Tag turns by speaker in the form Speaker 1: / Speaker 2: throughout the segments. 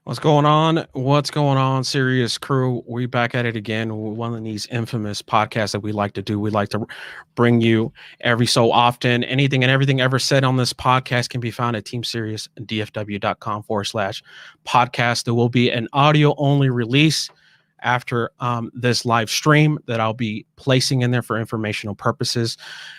Speaker 1: What's going on? What's going on, Serious Crew? We back at it again. One of these infamous podcasts that we like to do. We like to bring you every so often. Anything and everything ever said on this podcast can be found at teamseriesdfw.com/podcast. There will be an audio only release after this live stream that I'll be placing in there for informational purposes.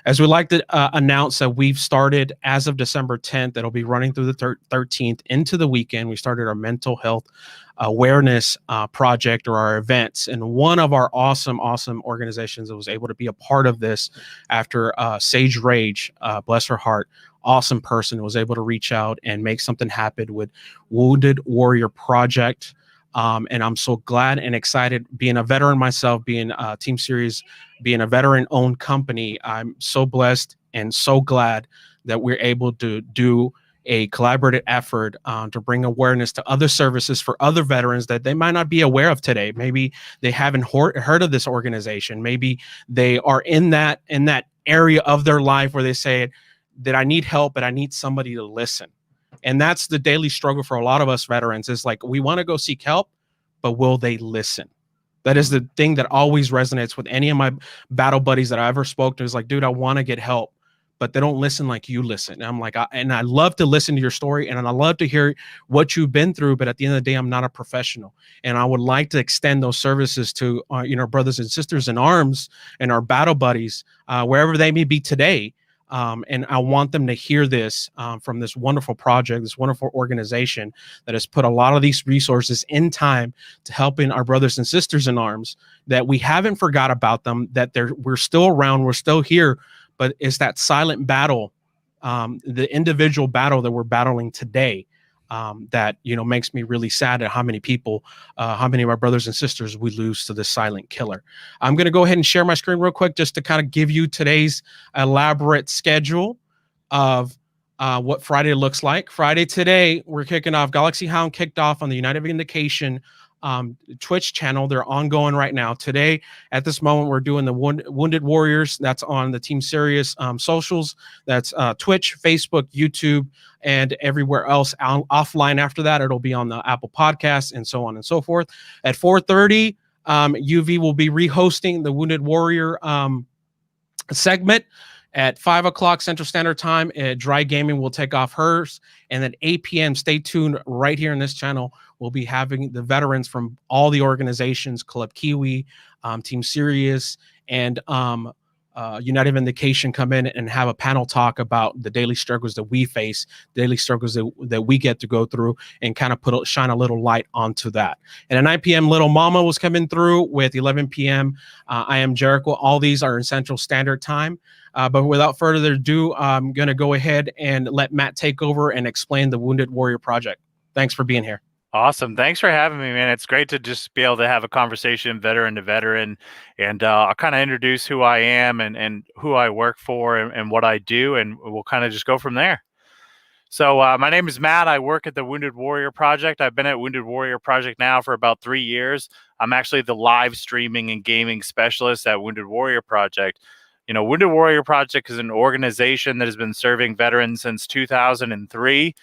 Speaker 1: As we like to announce that we've started as of December 10th, it'll be running through the 13th into the weekend. We started our mental health awareness project or our events. And one of our awesome organizations that was able to be a part of this after Sage Rage, bless her heart, awesome person, was able to reach out and make something happen with Wounded Warrior Project. And I'm so glad and excited being a veteran myself, being Team Series, being a veteran owned company. I'm so blessed and so glad that we're able to do a collaborative effort to bring awareness to other services for other veterans that they might not be aware of today. Maybe they haven't heard of this organization. Maybe they are in that area of their life where they say that I need help, but I need somebody to listen. And that's the daily struggle for a lot of us veterans, is like, we want to go seek help, but will they listen? That is the thing that always resonates with any of my battle buddies that I ever spoke to. Is like, dude, I want to get help, but they don't listen like you listen. And I'm like, and I love to listen to your story, and I love to hear what you've been through. But at the end of the day, I'm not a professional, and I would like to extend those services to brothers and sisters in arms and our battle buddies, wherever they may be today. And I want them to hear this from this wonderful project, this wonderful organization that has put a lot of these resources in time to helping our brothers and sisters in arms, that we haven't forgot about them, that we're still around, we're still here, but it's that silent battle, the individual battle that we're battling today, that makes me really sad at how many people, how many of our brothers and sisters we lose to this silent killer. I'm going to go ahead and share my screen real quick just to kind of give you today's elaborate schedule of what Friday looks like. Friday today, we're kicking off. Galaxy Hound kicked off on the United Vindication Twitch channel. They're ongoing right now. Today, at this moment, we're doing the Wounded Warriors. That's on the Team Serious socials. That's Twitch, Facebook, YouTube, and everywhere else. Offline after that, it'll be on the Apple Podcasts and so on and so forth. At 4:30, UV will be rehosting the Wounded Warrior segment. At 5 o'clock Central Standard Time, Dry Gaming will take off hers. And at 8 p.m., stay tuned right here in this channel. We'll be having the veterans from all the organizations, Club Kiwi, Team Serious, and United Vindication come in and have a panel talk about the daily struggles that we face, daily struggles that we get to go through, and kind of shine a little light onto that. And at 9 p.m., Little Mama was coming through with 11 p.m. I Am Jericho. All these are in Central Standard Time. But without further ado, I'm going to go ahead and let Matt take over and explain the Wounded Warrior Project. Thanks for being here.
Speaker 2: Awesome. Thanks for having me, man. It's great to just be able to have a conversation veteran to veteran. And I'll kind of introduce who I am and who I work for and what I do, and we'll kind of just go from there. So my name is Matt. I work at the Wounded Warrior Project. I've been at Wounded Warrior Project now for about 3 years. I'm actually the live streaming and gaming specialist at Wounded Warrior Project. You know, Wounded Warrior Project is an organization that has been serving veterans since 2003.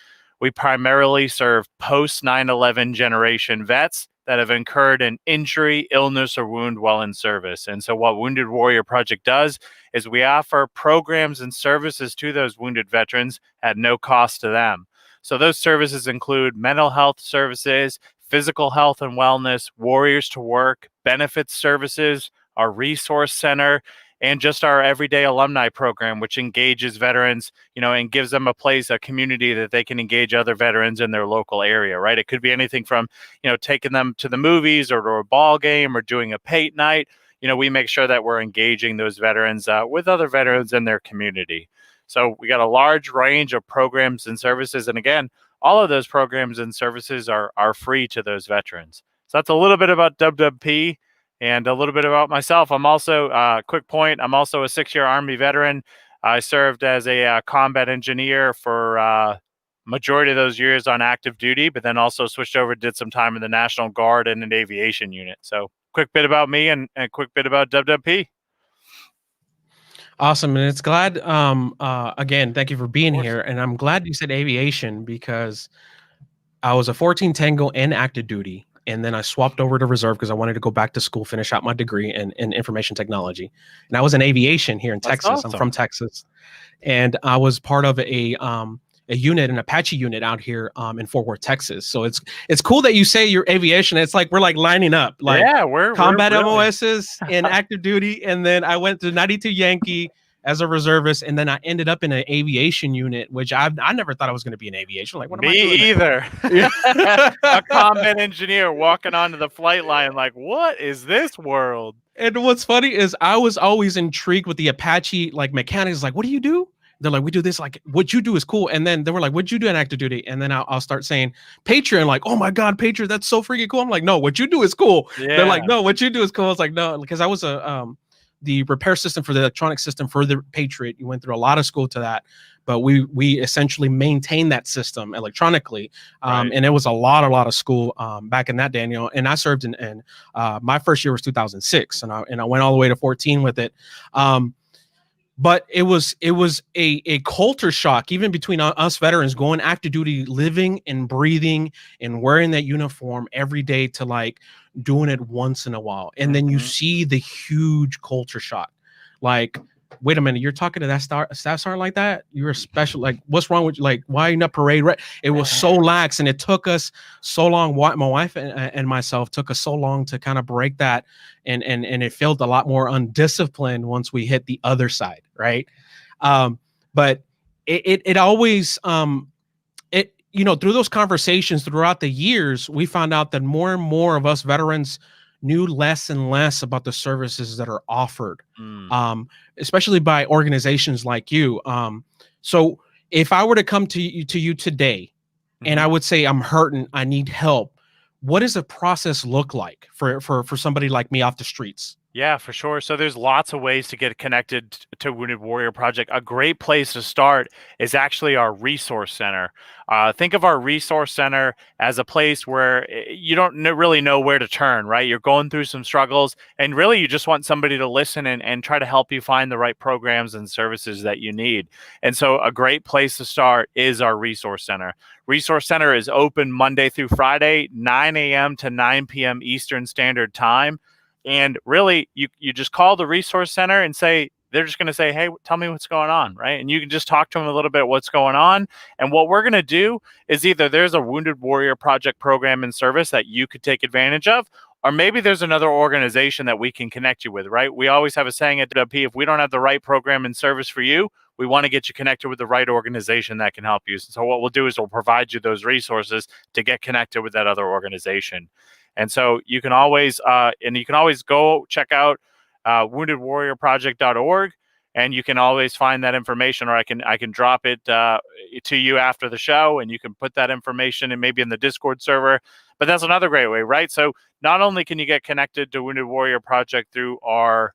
Speaker 2: We primarily serve post 9/11 generation vets that have incurred an injury, illness, or wound while in service. And so what Wounded Warrior Project does is we offer programs and services to those wounded veterans at no cost to them. So those services include mental health services, physical health and wellness, Warriors to Work, benefits services, our resource center, and just our everyday alumni program, which engages veterans, and gives them a place, a community that they can engage other veterans in their local area, right? It could be anything from, taking them to the movies or to a ball game or doing a Pate night. We make sure that we're engaging those veterans with other veterans in their community. So we got a large range of programs and services. And again, all of those programs and services are free to those veterans. So that's a little bit about WWP. And a little bit about myself. I'm also, quick point, I'm also a 6-year Army veteran. I served as a combat engineer for majority of those years on active duty, but then also switched over, did some time in the National Guard and an aviation unit. So quick bit about me and a quick bit about WWP.
Speaker 1: Awesome. And it's glad, again, thank you for being here. And I'm glad you said aviation, because I was a 14 Tango in active duty, and then I swapped over to reserve because I wanted to go back to school, finish out my degree in information technology. And I was in aviation here in
Speaker 2: That's
Speaker 1: Texas. I'm
Speaker 2: awesome.
Speaker 1: from Texas, and I was part of a unit, an Apache unit out here in Fort Worth, Texas. So it's cool that you say you're aviation. It's like we're like lining up, like
Speaker 2: Yeah, we're
Speaker 1: combat
Speaker 2: really,
Speaker 1: MOSs in active duty, and then I went to 92 Yankee as a reservist, and then I ended up in an aviation unit, which I never thought I was going to be in aviation. Like, what am I doing?
Speaker 2: me either.
Speaker 1: Yeah.
Speaker 2: A combat engineer walking onto the flight line, like, what is this world?
Speaker 1: And what's funny is I was always intrigued with the Apache like mechanics. Like, what do you do? They're like, we do this. Like, what you do is cool. And then they were like, what'd you do in active duty? And then I'll start saying Patriot, and like, oh my God, Patriot, that's so freaking cool. I'm like, no, what you do is cool.
Speaker 2: Yeah.
Speaker 1: They're like, no, what you do is cool. I was like, no, because I was the repair system for the electronic system for the Patriot. You went through a lot of school to that, but we essentially maintained that system electronically.
Speaker 2: Right.
Speaker 1: And it was a lot of school back in that, Daniel. And I served in my first year was 2006, and I went all the way to 14 with it. But it was a culture shock, even between us veterans going active duty, living and breathing and wearing that uniform every day, to like doing it once in a while. And then you see the huge culture shock. Like, wait a minute, you're talking to that staff sergeant like that? You're a special, like, what's wrong with you? Like, why are you not parade? Right? It was so lax, and it took us so long. My wife and myself took us so long to kind of break that, and it felt a lot more undisciplined once we hit the other side, right? But it always through those conversations throughout the years, we found out that more and more of us veterans knew less and less about the services that are offered, especially by organizations like you. So if I were to come to you today, and I would say I'm hurting, I need help, what does the process look like for somebody like me off the streets?
Speaker 2: Yeah, for sure. So there's lots of ways to get connected to Wounded Warrior Project. A great place to start is actually our resource center. Think of our resource center as a place where you don't really know where to turn, right? You're going through some struggles, and really you just want somebody to listen and try to help you find the right programs and services that you need. And so a great place to start is our resource center. Resource Center is open Monday through Friday, 9 a.m. to 9 p.m. Eastern Standard Time. And really, you just call the resource center and say, they're just going to say, hey, tell me what's going on, right? And you can just talk to them a little bit what's going on. And what we're going to do is either there's a Wounded Warrior Project program and service that you could take advantage of, or maybe there's another organization that we can connect you with, right? We always have a saying at WP, if we don't have the right program and service for you, we want to get you connected with the right organization that can help you. So what we'll do is we'll provide you those resources to get connected with that other organization. And so you can always go check out woundedwarriorproject.org, and you can always find that information, or I can drop it to you after the show, and you can put that information and maybe in the Discord server. But that's another great way, right? So not only can you get connected to Wounded Warrior Project through our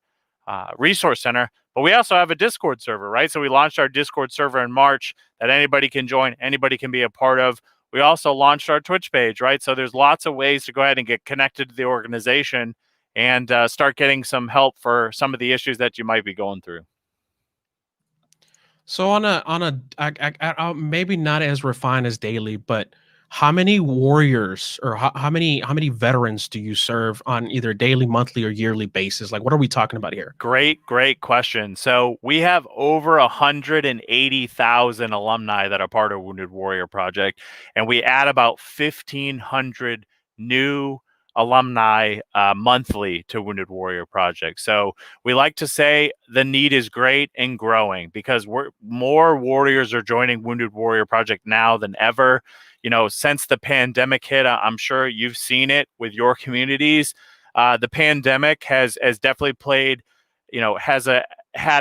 Speaker 2: resource center, but we also have a Discord server, right? So we launched our Discord server in March that anybody can join, anybody can be a part of. We also launched our Twitch page, right? So there's lots of ways to go ahead and get connected to the organization and start getting some help for some of the issues that you might be going through.
Speaker 1: So on a maybe not as refined as daily, but how many warriors or how many veterans do you serve on either daily, monthly, or yearly basis? Like, what are we talking about here?
Speaker 2: Great question. So we have over 180,000 alumni that are part of Wounded Warrior Project, and we add about 1,500 new alumni monthly to Wounded Warrior Project. So we like to say the need is great and growing, because more warriors are joining Wounded Warrior Project now than ever. Since the pandemic hit, I'm sure you've seen it with your communities. The pandemic has definitely played, had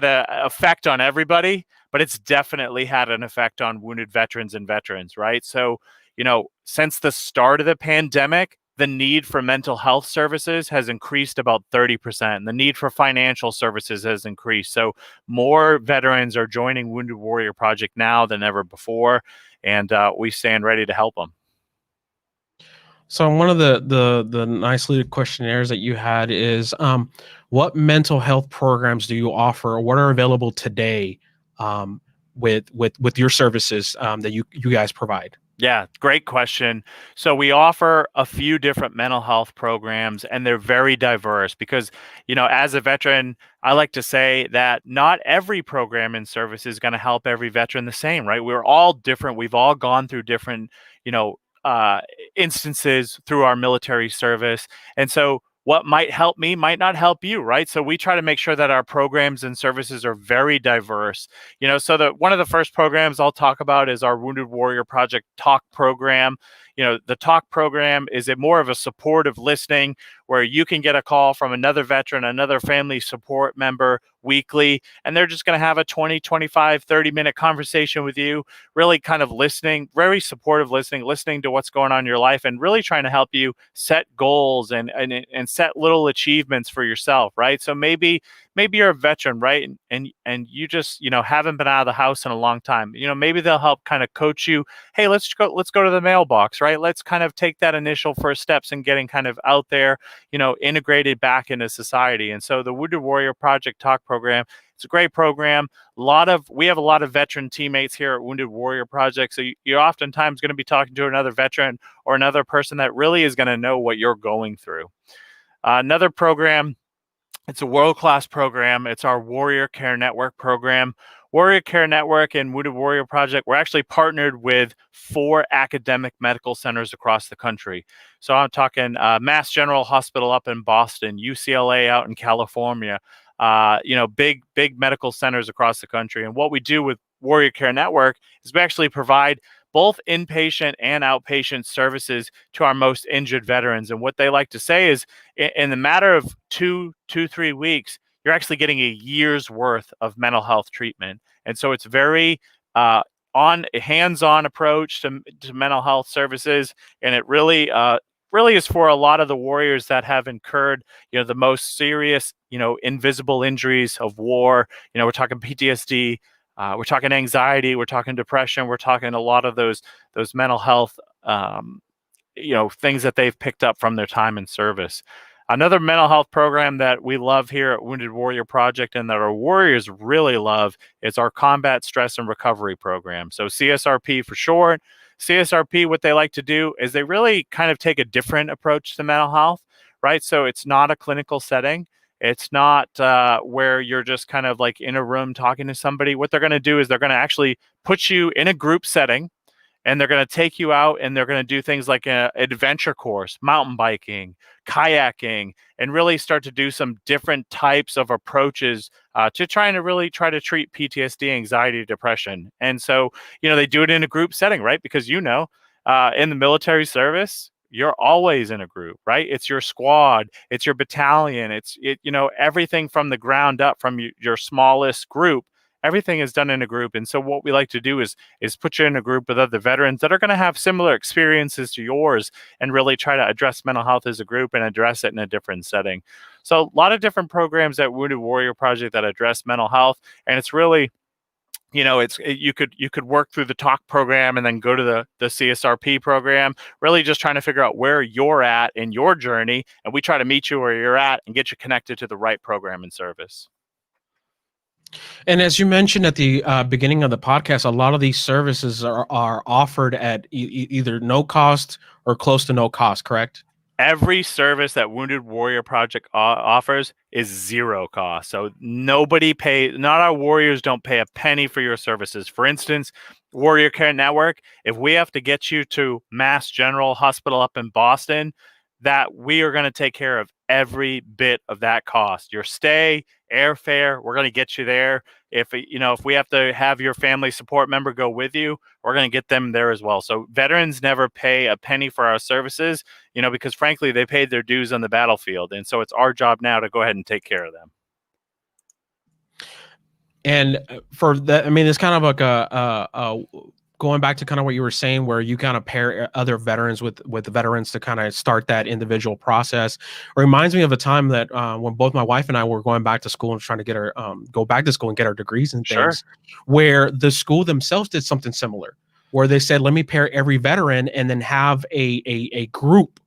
Speaker 2: a effect on everybody, but it's definitely had an effect on wounded veterans and veterans, right? So, since the start of the pandemic, the need for mental health services has increased about 30%. And the need for financial services has increased. So more veterans are joining Wounded Warrior Project now than ever before. And we stand ready to help them.
Speaker 1: So one of the nicely questionnaires that you had is, what mental health programs do you offer, or what are available today with your services that you guys provide?
Speaker 2: Yeah, great question. So we offer a few different mental health programs, and they're very diverse because, as a veteran, I like to say that not every program and service is going to help every veteran the same, right? We're all different. We've all gone through different, you know, uh, instances through our military service. And so what might help me might not help you, right? So we try to make sure that our programs and services are very diverse. So one of the first programs I'll talk about is our Wounded Warrior Project Talk program. The Talk program is more of a supportive listening where you can get a call from another veteran, another family support member weekly, and they're just going to have a 20, 25, 30-minute conversation with you, really kind of listening, very supportive listening to what's going on in your life, and really trying to help you set goals and set little achievements for yourself, right? So maybe you're a veteran, right? And you just, haven't been out of the house in a long time. Maybe they'll help kind of coach you. Hey, let's go to the mailbox, right? Let's kind of take that initial first steps in getting kind of out there, integrated back into society. And so the Wounded Warrior Project Talk program, it's a great program. We have a lot of veteran teammates here at Wounded Warrior Project. So you're oftentimes going to be talking to another veteran or another person that really is going to know what you're going through. Another program, it's a world-class program. It's our Warrior Care Network program. Warrior Care Network and Wounded Warrior Project, we're actually partnered with 4 academic medical centers across the country. So I'm talking Mass General Hospital up in Boston, UCLA out in California, big medical centers across the country. And what we do with Warrior Care Network is we actually provide both inpatient and outpatient services to our most injured veterans. And what they like to say is in the matter of 3 weeks, you're actually getting a year's worth of mental health treatment. And so it's very hands-on approach to mental health services. And it really is for a lot of the warriors that have incurred, the most serious, invisible injuries of war. We're talking PTSD, we're talking anxiety, we're talking depression, we're talking a lot of those mental health, things that they've picked up from their time in service. Another mental health program that we love here at Wounded Warrior Project and that our warriors really love is our Combat Stress and Recovery program. So CSRP for short. CSRP, what they like to do is they really kind of take a different approach to mental health, right? So it's not a clinical setting. It's not where you're just kind of like in a room talking to somebody. What they're going to do is they're going to actually put you in a group setting, and they're going to take you out and they're going to do things like an adventure course, mountain biking, kayaking, and really start to do some different types of approaches to try to treat PTSD, anxiety, depression. And so, they do it in a group setting, right? Because, in the military service, you're always in a group, right? It's your squad, it's your battalion, it's everything from the ground up, from your smallest group. Everything is done in a group. And so what we like to do is put you in a group with other veterans that are going to have similar experiences to yours and really try to address mental health as a group and address it in a different setting. So a lot of different programs at Wounded Warrior Project that address mental health. And it's really, you could work through the Talk program and then go to the CSRP program, really just trying to figure out where you're at in your journey. And we try to meet you where you're at and get you connected to the right program and service.
Speaker 1: And as you mentioned at the beginning of the podcast, a lot of these services are offered at either no cost or close to no cost, correct?
Speaker 2: Every service that Wounded Warrior Project offers is zero cost. So not our warriors don't pay a penny for your services. For instance, Warrior Care Network, if we have to get you to Mass General Hospital up in Boston, that we are going to take care of every bit of that cost. Your stay, airfare, we're going to get you there. If we have to have your family support member go with you, we're going to get them there as well. So veterans never pay a penny for our services, because frankly, they paid their dues on the battlefield. And so it's our job now to go ahead and take care of them.
Speaker 1: And for that, I mean, it's kind of like a going back to kind of what you were saying, where you kind of pair other veterans with the veterans to kind of start that individual process. It reminds me of a time that when both my wife and I were going back to school and trying to get our go back to school and get our degrees and things,
Speaker 2: Sure.
Speaker 1: where the school themselves did something similar, where they said, let me pair every veteran and then have a group,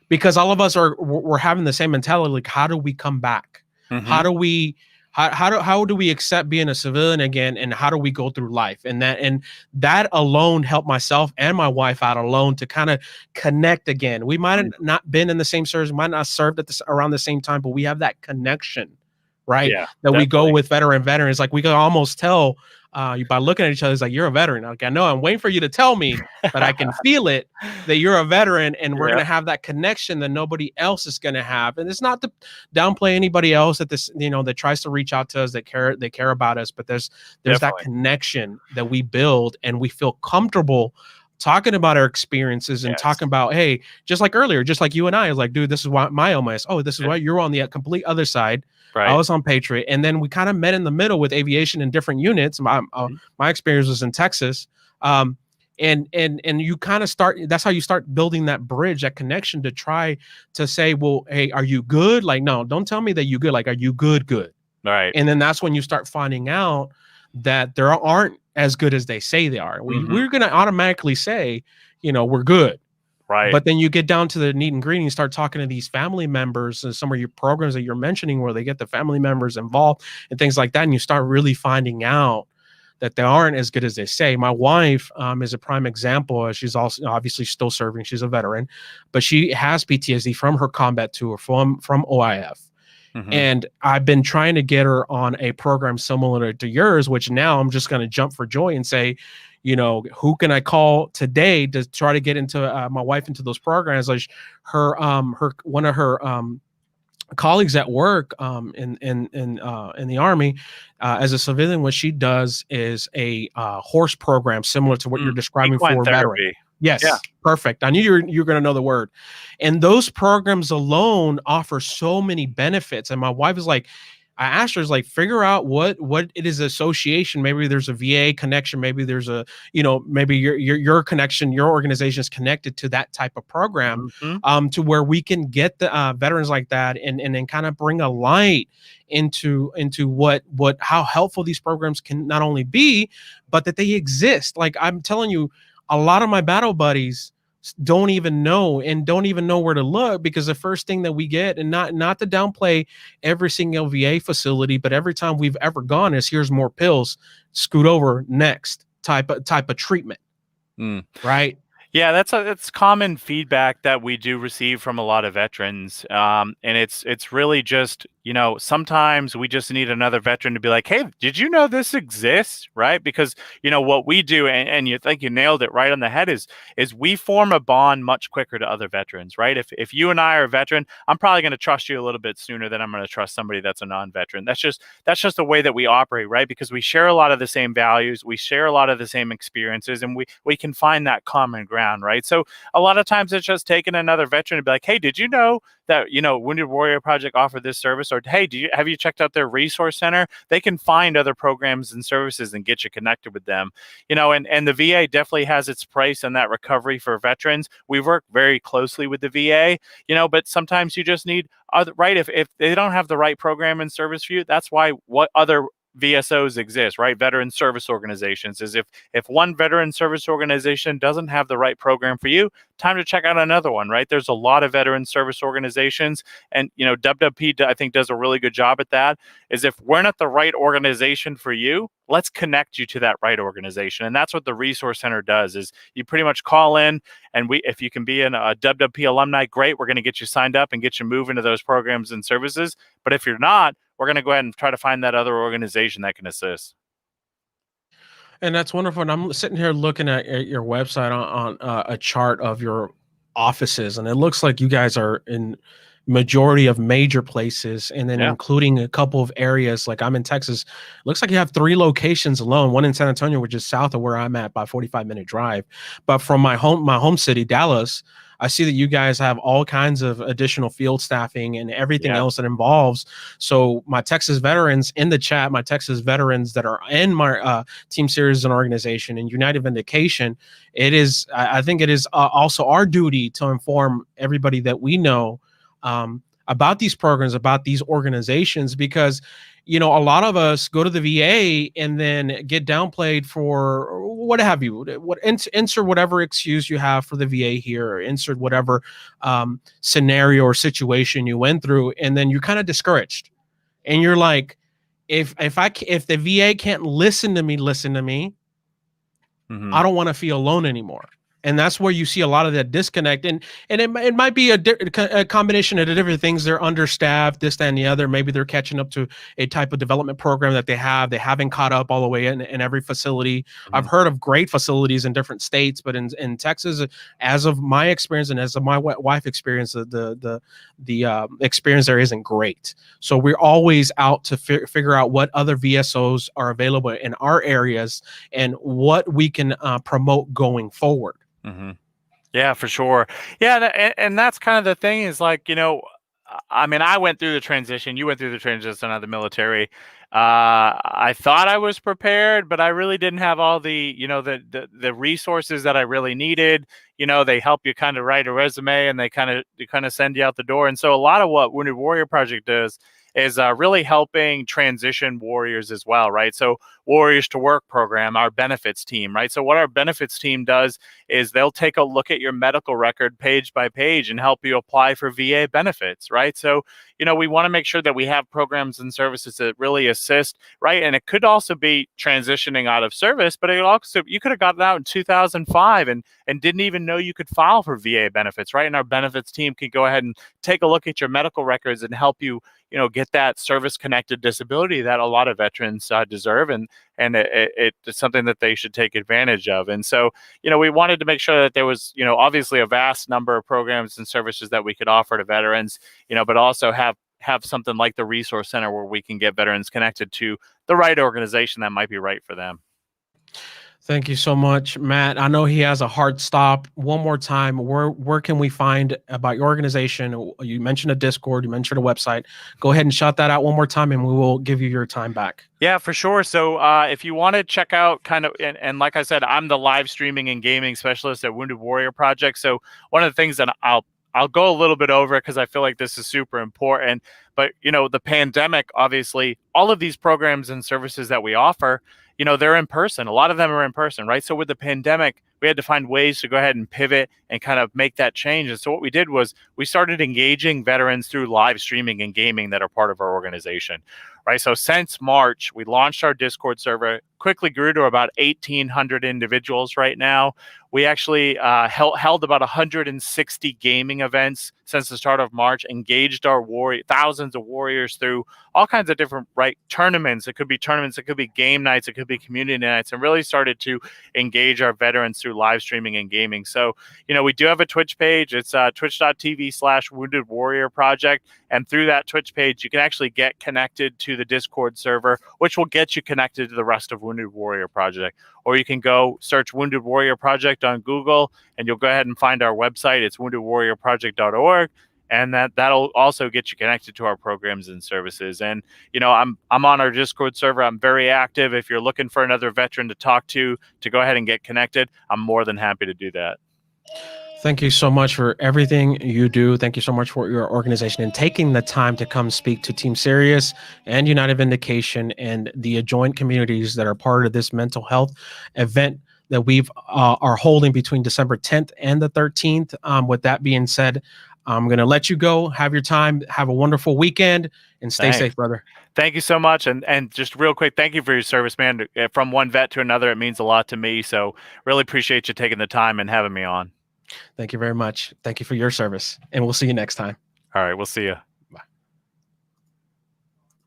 Speaker 1: because all of us we're having the same mentality. Like, how do we come back?
Speaker 2: Mm-hmm.
Speaker 1: How how do we accept being a civilian again, and how do we go through life? And that alone helped myself and my wife out alone to kind of connect again. We might have not been in the same service, might not served at around the same time, but we have that connection, right?
Speaker 2: Yeah,
Speaker 1: That we go
Speaker 2: definitely.
Speaker 1: with veterans. Like we can almost tell you by looking at each other. It's like, you're a veteran. Like, I know I'm waiting for you to tell me, but I can feel it that you're a veteran, and we're
Speaker 2: Yeah.
Speaker 1: gonna have that connection that nobody else is gonna have. And it's not to downplay anybody else that that tries to reach out to us, that care about us, but there's that
Speaker 2: Definitely.
Speaker 1: connection that we build, and we feel comfortable talking about our experiences and
Speaker 2: Yes.
Speaker 1: talking about, hey, just like earlier, just like you and I was like, dude, this is why my OMS. Oh, this is why you're on the complete other side. I
Speaker 2: Right.
Speaker 1: was on Patriot, and then we kind of met in the middle with aviation in different units. My experience was in Texas, and you kind of start. That's how you start building that bridge, that connection, to try to say, well, hey, are you good? Like, no, don't tell me that you good. Like, are you good? Good.
Speaker 2: Right.
Speaker 1: And then that's when you start finding out that there aren't as good as they say they are. We're going to automatically say, we're good.
Speaker 2: Right.
Speaker 1: But then you get down to the neat and gritty and start talking to these family members and some of your programs that you're mentioning, where they get the family members involved and things like that. And you start really finding out that they aren't as good as they say. My wife is a prime example. She's also obviously still serving. She's a veteran, but she has PTSD from her combat tour, from OIF. And I've been trying to get her on a program similar to yours, which now I'm just going to jump for joy and say, who can I call today to try to get into my wife into those programs? Like one of her colleagues at work in the Army as a civilian, what she does is a horse program similar to what you're describing
Speaker 2: Equine
Speaker 1: for a veteran.
Speaker 2: therapy.
Speaker 1: Yes,
Speaker 2: Yeah.
Speaker 1: Perfect. I knew you were going to know the word. And those programs alone offer so many benefits. And my wife is like, I asked her, like, figure out what it is association. Maybe there's a VA connection. Maybe there's a, maybe your connection, your organization is connected to that type of program, to where we can get the veterans like that and kind of bring a light into how helpful these programs can not only be, but that they exist. Like, I'm telling you, a lot of my battle buddies don't even know where to look, because the first thing that we get, and not to downplay every single VA facility, but every time we've ever gone, is here's more pills, scoot over, next type of treatment. Right.
Speaker 2: Yeah, that's common feedback that we do receive from a lot of veterans, and it's really just, sometimes we just need another veteran to be like, hey, did you know this exists, right? Because what we do, and you think you nailed it right on the head, is we form a bond much quicker to other veterans, right? If you and I are a veteran, I'm probably going to trust you a little bit sooner than I'm going to trust somebody that's a non-veteran. That's just the way that we operate, right? Because we share a lot of the same values, we share a lot of the same experiences, and we can find that common ground, right? So a lot of times it's just taking another veteran to be like, hey, did you know that Wounded Warrior Project offered this service? Or hey, have you checked out their resource center? They can find other programs and services and get you connected with them. And the VA definitely has its price in that recovery for veterans. We work very closely with the VA, but sometimes you just need right, if they don't have the right program and service for you, that's why what other VSOs exist, right? Veteran service organizations. Is if one veteran service organization doesn't have the right program for you, time to check out another one, right? There's a lot of veteran service organizations, and WWP I think does a really good job at that. Is if we're not the right organization for you, let's connect you to that right organization. And that's what the resource center does. Is you pretty much call in, and if you can be a WWP alumni, great, we're going to get you signed up and get you moving to those programs and services. But if you're not, we're going to go ahead and try to find that other organization that can assist.
Speaker 1: And that's wonderful. And I'm sitting here looking at your website on a chart of your offices, and it looks like you guys are in majority of major places, and then including a couple of areas. Like, I'm in Texas. Looks like you have 3 locations alone. One in San Antonio, which is south of where I'm at by 45-minute drive. But from my home city, Dallas, I see that you guys have all kinds of additional field staffing and everything else that involves. So my Texas veterans in the chat, my Texas veterans that are in my Team Series and organization and United Vindication, I think it is also our duty to inform everybody that we know about these programs, about these organizations, because a lot of us go to the VA and then get downplayed for what have you, insert whatever excuse you have for the VA here, or insert whatever scenario or situation you went through, and then you're kind of discouraged, and you're like, if if the VA can't listen to me,
Speaker 2: Mhm.
Speaker 1: I don't want to feel alone anymore. And that's where you see a lot of that disconnect. And it might be a combination of the different things. They're understaffed, this, that, and the other. Maybe they're catching up to a type of development program that they have. They haven't caught up all the way in every facility. I've
Speaker 2: Mhm.
Speaker 1: heard of great facilities in different states, but in Texas, as of my experience and as of my wife experience, the experience there isn't great. So we're always out to figure out what other VSOs are available in our areas and what we can promote going forward.
Speaker 2: Mhm. Yeah, for sure. Yeah, and that's kind of the thing is like, I mean, I went through the transition. You went through the transition out of the military. I thought I was prepared, but I really didn't have all the resources that I really needed. They help you kind of write a resume, and they kind of send you out the door. And so a lot of what Wounded Warrior Project does is really helping transition warriors as well, right? So Warriors to Work program, our benefits team, right? So what our benefits team does is they'll take a look at your medical record page by page and help you apply for VA benefits, right? So, we want to make sure that we have programs and services that really assist, right? And it could also be transitioning out of service, but you could have gotten out in 2005 and didn't even know you could file for VA benefits, right? And our benefits team can go ahead and take a look at your medical records and help you, get that service connected disability that a lot of veterans deserve, and it's something that they should take advantage of. And so, we wanted to make sure that there was, obviously a vast number of programs and services that we could offer to veterans, but also have something like the Resource Center where we can get veterans connected to the right organization that might be right for them.
Speaker 1: Thank you so much, Matt. I know he has a hard stop. One more time, where can we find about your organization? You mentioned a Discord, you mentioned a website. Go ahead and shout that out one more time, and we will give you your time back.
Speaker 2: Yeah, for sure. So if you want to check out and like I said, I'm the live streaming and gaming specialist at Wounded Warrior Project. So one of the things that I'll go a little bit over it because I feel like this is super important. But the pandemic, obviously, all of these programs and services that we offer, they're in person. A lot of them are in person, right? So with the pandemic, we had to find ways to go ahead and pivot and kind of make that change. And so what we did was we started engaging veterans through live streaming and gaming that are part of our organization, right? So since March, we launched our Discord server, quickly grew to about 1,800 individuals right now. We actually held about 160 gaming events since the start of March, engaged our thousands of warriors through all kinds of different tournaments. It could be tournaments, it could be game nights, it could be community nights, and really started to engage our veterans through live streaming and gaming. So, we do have a Twitch page. It's twitch.tv/Wounded Warrior Project. And through that Twitch page, you can actually get connected to the Discord server, which will get you connected to the rest of Wounded Warrior Project. Or you can go search Wounded Warrior Project on Google, and you'll go ahead and find our website. It's woundedwarriorproject.org. And that'll also get you connected to our programs and services. And I'm on our Discord server. I'm very active. If you're looking for another veteran to talk to go ahead and get connected, I'm more than happy to do that.
Speaker 1: Thank you so much for everything you do. Thank you so much for your organization and taking the time to come speak to Team Serious and United Vindication and the adjoint communities that are part of this mental health event that we've are holding between December 10th and the 13th. With that being said, I'm going to let you go. Have your time. Have a wonderful weekend and stay safe, brother.
Speaker 2: Thank you so much. And just real quick, thank you for your service, man. From one vet to another, it means a lot to me. So really appreciate you taking the time and having me on.
Speaker 1: Thank you very much. Thank you for your service. And we'll see you next time.
Speaker 2: All right. We'll see you.